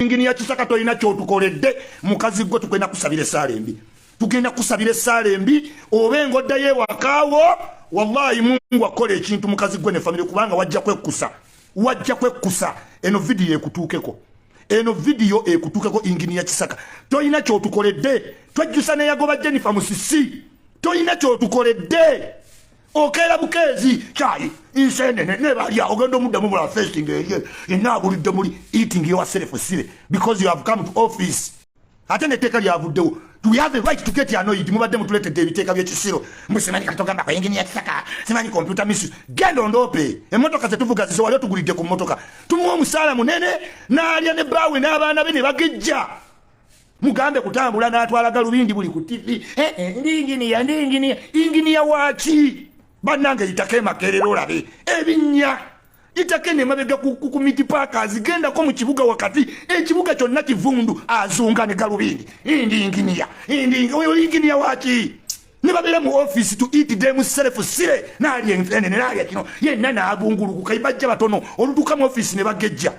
Engineer Kisaka toyina kyotukoledde mukazi gwe tugenda kusabira essaala embi. Tugenda kusabira essaala embi obengo ddayo ewakaawo wallahi Mungu akola ekintu mukazi gwe ne family kubanga wajja kwekkusa eno video ekutuukeko. Eno video ekutuukeko Engineer Kisaka. Toyina kyotukoledde. Twajjusa ne yagoba Jennifer Musisi. Toyina kyotukoledde. Okera bukezi chai insenene ne bali ogendo muddamu bula fasting enabulidde muri eating yourself sire because you have come to office. Ate ne teka lyavuddewo. Do we have a right to get annoyed? Mubadde mutuletedde ebiteeka by'ekisiro. Musemani katogamba kwa Engineer Kisaka. Semani computer miss. Genda ondope. Emmotoka zetuvuga zizo wali otugulidde ku mmotoka. Tumuwa omusaala munene n'alya ne baawe n'abaana be ne bagejja. Mugambe kutambula n'atwala galubindi buli ku TV. Engineer waki? Banange itake makerero labe. Ebinya. Itake ne mabega ku miti parkers genda ko mu kibuga wakati ekibuga kyonna kivundu azunga ne galubindi. Engineer waki? Ne babera mu office to eat them self sire n'ali enfene n'ali kino yenna n'abungulu kayibajja batono olutuka mu office ne bagejja.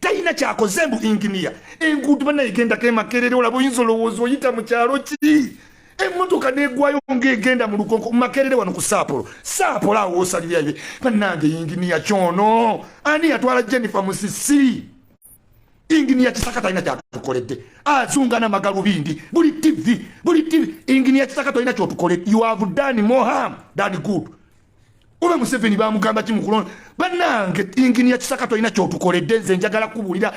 Taina kyakoze mbu Engineer. Enguudo bana igenda ke makerero labo yinzolowozo oyita mu kyalo ki? Emmotoka negwayo ngegenda mu lukonko makerere wano ku Saapolo awo osalira bye banange Engineer kyono ani yatwala Jennifer Musisi. Engineer Kisaka talina kyatukoledde azunga na magalubindi buli TV Engineer Kisaka talina kyotukoledde. You have done more harm than good. Ube Museveni bamugamba kimukulonda banange Engineer Kisaka talina kyotukoledde nze njagala kubulira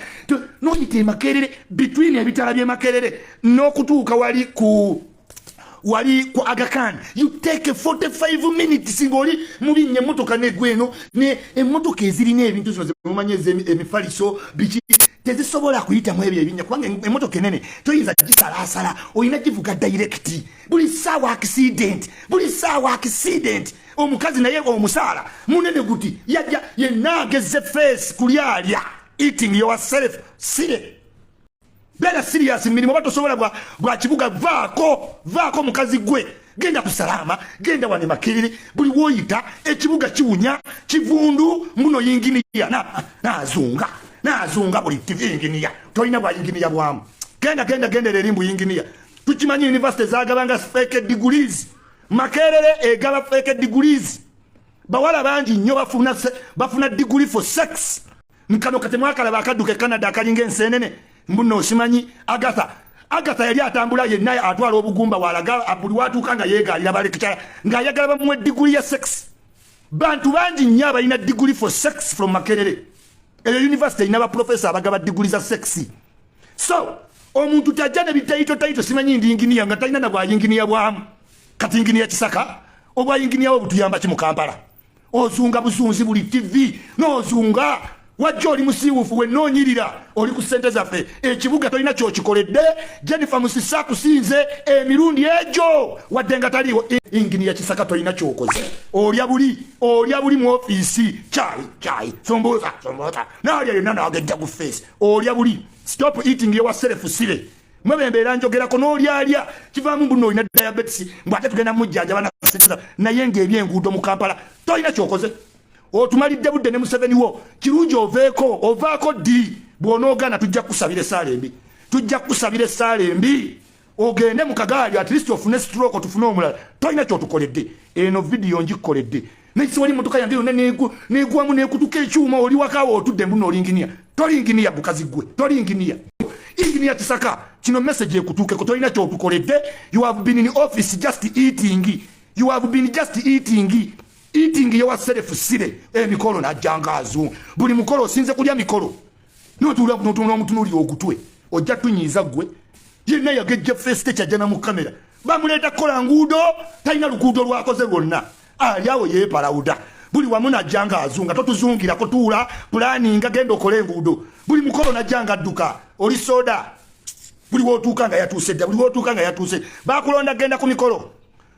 noyite makerere between ebitala bye makerere n'okutuuka wali ku Aga Khan. You take 45 minutes ngoli mubinye emmotoka negweno ne emmotoka ezirina ebintu zose mumanyeze emifaliso biki tezisobola kuyita mu ebyo ebinya kubanga emmotoka enene toyinza gisalasala oyina givuga direct buli sawa accident omukazi naye omusaala munene guti yajja yenageze face kulyalya eating yourself sire. Bela serious mirimo batosobola bwa kibuga vaako mukazi gwe genda kusalama genda wane makiriri buli woyita ekibuga kiwunya kivundu muno Engineer nazunga buli TV Engineer toyina bwa Engineer bwamu genda lerimbu Engineer tukimanyi university zagabanga fake degrees makerere egaba fake degrees bawala bangi nnyo bafuna degree for sex nkano katemwakala bakaduke Canada akalinga ensenene mbuno osimanyi Agatha yali atambula yenna atwala obugumba walaga abuli watuuka nga yeegalira balekitala ng'ayagala bamuwe degree ya sex. Bantu bangi nnyo abalina degree for sex from Makerere. Eyo university erina baprofesa abagaba degree za sexy. So omuntu tajja ne bitayito simanyi ndi Engineer nga talina na bwa Engineer bwamu. Kati Engineer Kisaka obwa Engineer obutuyamba ki mu Kampala. Ozunga buzunzi buli TV n'ozunga wajja oli musiiwufu we noonyirira oli ku ssente zaffe ekibuga tolina kyokikoledde. Jennifer Musisi akusinze emirundi egyo wadde nga taliiwo. Engineer Kisaka tolina kyokoze olya buli mu ofiisi chai somboza naalya yonna n'agejja ku face olya buli. Stop eating yourself sire mwebembeera njogerako n'olyalya kivaamu mbuno olina diabetes mbwate tugenda mujjanjaba naye ng'ebyenguudo mu Kampala tolina kyokoze. Otumalidde budde ne Museveni wo kirungi ovaako ddi bw'onoogana tujja kusabira essaala embi ogende mu kagaali at least ofune stroke tufune omulala. Tolina kyotukoledde. Eno video ngikoledde nekisiwali motoka yange yonna negwamu nekutuka ekyuma oli wakaawo otudde mbuno oli Engineer. Toli Engineer bukazi gwe toli Engineer Kisaka kino message ekutuukeko tolina kyotukoledde. You have been in office just eating. Eating yourself sire emikolo najjanga azu buli mukolo osinze kulya mikolo notula omutunuli ogutwe ojja tunyiza gwe yenna yagejja face kyajjana mu kamera bamuleeta kola nguudo talina luguudo lwakoze lwonna aliawo yeepalawuda buli wamu najjanga azunga totuzungirako tuula pulaninga genda okole enguudo buli mukolo najjanga adduka oli soda buli wootuuka nga yatuuse bakulonda genda ku mikolo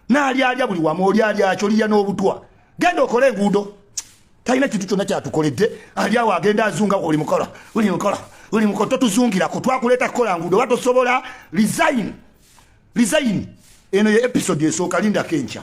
n'alyalya buli wamu olyalyakyo liya n'obutwa genda okole enguudo. Talina kintu kyonna kyatukoledde aliawo agenda azunga oli mukola totuzungirako twakuleeta kukola nguudo watosobola resign. Eno ye episode esooka lindako enkya.